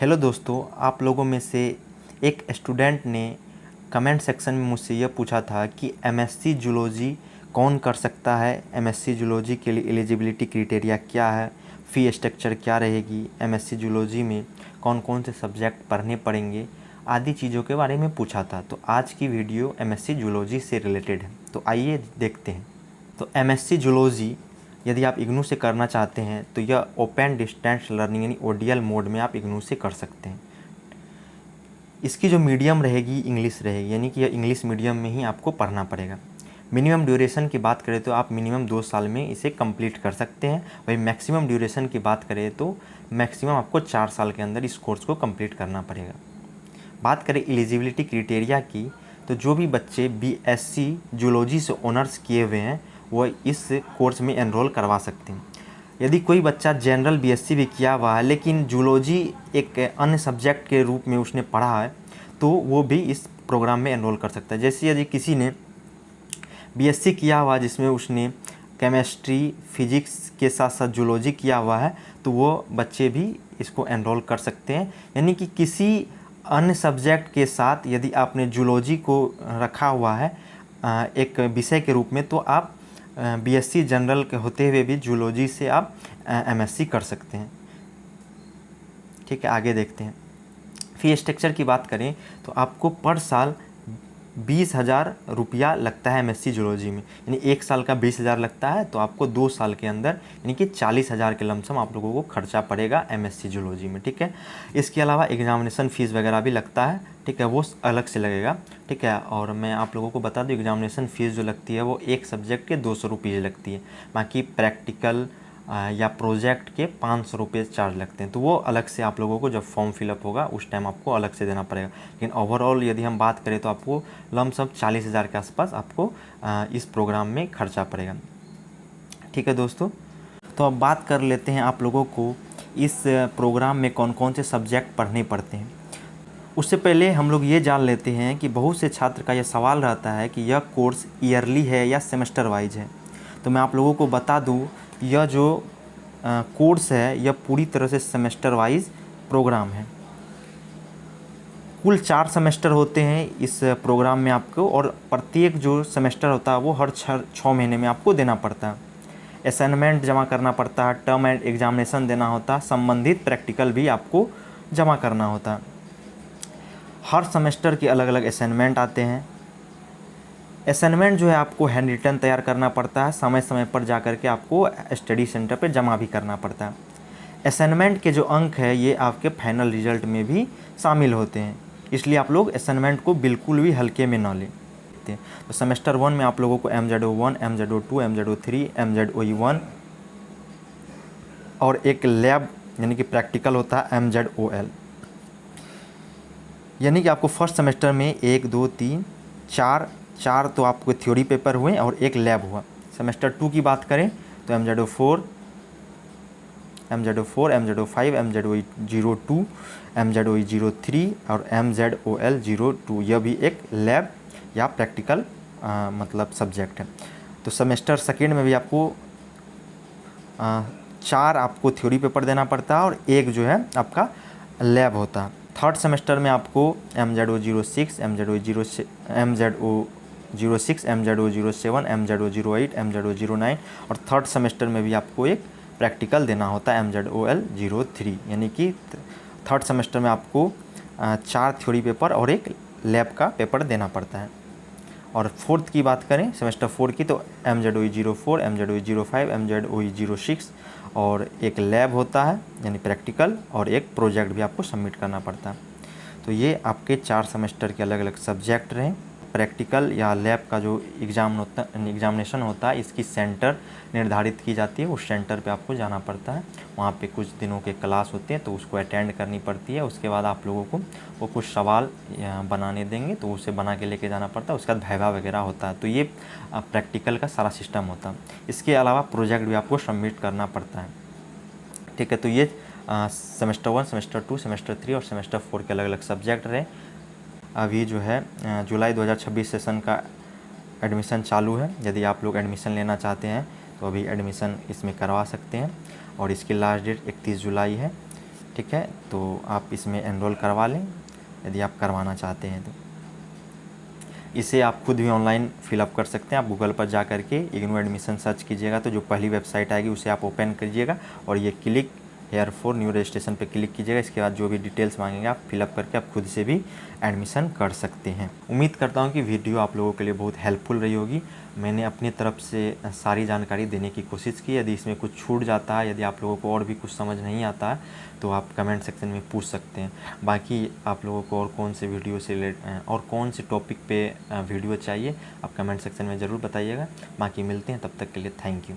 Hello दोस्तों, आप लोगों में से एक स्टूडेंट ने कमेंट सेक्शन में मुझसे यह पूछा था कि एमएससी जूलॉजी कौन कर सकता है, एमएससी जूलॉजी के लिए एलिजिबिलिटी क्राइटेरिया क्या है, फ़ी स्ट्रक्चर क्या रहेगी, एमएससी जूलॉजी में कौन कौन से सब्जेक्ट पढ़ने पड़ेंगे आदि चीज़ों के बारे में पूछा था। तो आज की वीडियो एमएससी जूलॉजी से रिलेटेड है, तो आइए देखते हैं। तो एमएससी जूलॉजी यदि आप इग्नू से करना चाहते हैं तो यह ओपन डिस्टेंस लर्निंग यानी ओडीएल मोड में आप इग्नू से कर सकते हैं। इसकी जो मीडियम रहेगी इंग्लिश रहेगी, यानी कि यह इंग्लिश मीडियम में ही आपको पढ़ना पड़ेगा। मिनिमम ड्यूरेशन की बात करें तो आप मिनिमम 2 साल में इसे कंप्लीट कर सकते हैं। वही मैक्सिमम ड्यूरेशन की बात करें तो मैक्सिमम आपको 4 साल के अंदर इस कोर्स को कंप्लीट करना पड़ेगा। बात करें एलिजिबिलिटी क्राइटेरिया की, तो जो भी बच्चे बीएससी जूलॉजी से ऑनर्स किए हुए हैं वो इस कोर्स में एनरोल करवा सकते हैं। यदि कोई बच्चा जनरल बीएससी भी किया हुआ है लेकिन जूलॉजी एक अन्य सब्जेक्ट के रूप में उसने पढ़ा है तो वो भी इस प्रोग्राम में एनरोल कर सकता है। जैसे यदि किसी ने बीएससी किया हुआ जिसमें उसने केमिस्ट्री फिजिक्स के साथ साथ जूलॉजी किया हुआ है तो वो बच्चे भी इसको एनरोल कर सकते हैं। यानी कि किसी अन्य सब्जेक्ट के साथ यदि आपने जूलॉजी को रखा हुआ है एक विषय के रूप में तो आप बीएससी जनरल के होते हुए भी जूलॉजी से आप एमएससी कर सकते हैं। ठीक है, आगे देखते हैं। फ़ी स्ट्रक्चर की बात करें तो आपको पर साल 20,000 रुपया लगता है एमएससी जूलॉजी में, यानी 1 साल का 20,000 लगता है तो आपको 2 साल के अंदर यानी कि 40,000 के लमसम आप लोगों को खर्चा पड़ेगा एमएससी जूलॉजी में। ठीक है, इसके अलावा एग्जामिनेशन फ़ीस वगैरह भी लगता है, ठीक है, वो अलग से लगेगा। ठीक है, और मैं आप लोगों को बता दूं एग्जामिनेशन फ़ीस जो लगती है वो एक सब्जेक्ट के 200 रुपये लगती है, बाकी प्रैक्टिकल या प्रोजेक्ट के 500 रुपये चार्ज लगते हैं। तो वो अलग से आप लोगों को जब फॉर्म फिलअप होगा उस टाइम आपको अलग से देना पड़ेगा। लेकिन ओवरऑल यदि हम बात करें तो आपको लमसम 40,000 के आसपास आपको इस प्रोग्राम में खर्चा पड़ेगा। ठीक है दोस्तों, तो अब बात कर लेते हैं आप लोगों को इस प्रोग्राम में कौन कौन से सब्जेक्ट पढ़ने पड़ते हैं। उससे पहले हम लोग ये जान लेते हैं कि बहुत से छात्र का यह सवाल रहता है कि यह कोर्स ईयरली है या सेमेस्टर वाइज है। तो मैं आप लोगों को बता दूं यह जो कोर्स है यह पूरी तरह से सेमेस्टर वाइज प्रोग्राम है। कुल 4 सेमेस्टर होते हैं इस प्रोग्राम में आपको, और प्रत्येक जो सेमेस्टर होता है वो हर 6 महीने में आपको देना पड़ता है। असाइनमेंट जमा करना पड़ता है, टर्म एंड एग्जामिनेशन देना होता है, संबंधित प्रैक्टिकल भी आपको जमा करना होता है। हर सेमेस्टर के अलग अलग असाइनमेंट आते हैं। असाइनमेंट जो है आपको हैंड रिटन तैयार करना पड़ता है, समय समय पर जा कर के आपको स्टडी सेंटर पर जमा भी करना पड़ता है। असाइनमेंट के जो अंक है ये आपके फाइनल रिजल्ट में भी शामिल होते हैं, इसलिए आप लोग असाइनमेंट को बिल्कुल भी हल्के में ना लें। तो सेमेस्टर 1 में आप लोगों को MZO1, MZO2, MZO3, MZOE1 और एक लैब यानी कि प्रैक्टिकल होता है MZOL। यानी कि आपको फर्स्ट सेमेस्टर में 1, 2, 3, 4 तो आपको थ्योरी पेपर हुए और एक लैब हुआ। सेमेस्टर 2 की बात करें तो MZO4, MZO5, MZOE02, MZOE03 और MZOL02, यह भी एक लैब या प्रैक्टिकल मतलब सब्जेक्ट है। तो सेमेस्टर सेकेंड में भी आपको 4 आपको थ्योरी पेपर देना पड़ता है और एक जो है आपका लैब होता है। थर्ड सेमेस्टर में आपको MZO06, MZO06, MZO07, MZO08, MZO09 और थर्ड सेमेस्टर में भी आपको एक प्रैक्टिकल देना होता है MZOL03। यानी कि थर्ड सेमेस्टर में आपको 4 थ्योरी पेपर और एक लैब का पेपर देना पड़ता है। और फोर्थ की बात करें सेमेस्टर 4 की तो MZOE04, MZOE05, MZOE06 और एक लैब होता है यानी प्रैक्टिकल और एक प्रोजेक्ट भी आपको सबमिट करना पड़ता है। तो ये आपके 4 सेमेस्टर के अलग अलग सब्जेक्ट रहे। प्रैक्टिकल या लैब का जो एग्जामिनेशन होता है इसकी सेंटर निर्धारित की जाती है, उस सेंटर पे आपको जाना पड़ता है। वहाँ पे कुछ दिनों के क्लास होते हैं तो उसको अटेंड करनी पड़ती है। उसके बाद आप लोगों को वो कुछ सवाल बनाने देंगे तो उसे बना के लेके जाना पड़ता है। उसके बाद वाइवा वगैरह होता है। तो ये प्रैक्टिकल का सारा सिस्टम होता है। इसके अलावा प्रोजेक्ट भी आपको सबमिट करना पड़ता है। ठीक है, तो ये सेमेस्टर 1, सेमेस्टर 2, सेमेस्टर 3 और सेमेस्टर 4 के अलग अलग सब्जेक्ट रहे। अभी जो है जुलाई 2026 सेशन का एडमिशन चालू है। यदि आप लोग एडमिशन लेना चाहते हैं तो अभी एडमिशन इसमें करवा सकते हैं और इसकी लास्ट डेट 31 जुलाई है। ठीक है, तो आप इसमें एनरोल करवा लें यदि आप करवाना चाहते हैं तो। इसे आप खुद भी ऑनलाइन फिलअप कर सकते हैं। आप गूगल पर जा करके इग्नू एडमिशन सर्च कीजिएगा तो जो पहली वेबसाइट आएगी उसे आप ओपन कीजिएगा और ये click here for new registration पे क्लिक कीजिएगा। इसके बाद जो भी डिटेल्स मांगेंगे आप फिलअप करके आप खुद से भी एडमिशन कर सकते हैं। उम्मीद करता हूँ कि वीडियो आप लोगों के लिए बहुत हेल्पफुल रही होगी। मैंने अपनी तरफ से सारी जानकारी देने की कोशिश की। यदि इसमें कुछ छूट जाता है, यदि आप लोगों को और भी कुछ समझ नहीं आता है तो आप कमेंट सेक्शन में पूछ सकते हैं। बाकी आप लोगों को और कौन से वीडियो से और कौन से टॉपिक पे वीडियो चाहिए आप कमेंट सेक्शन में ज़रूर बताइएगा। बाकी मिलते हैं, तब तक के लिए थैंक यू।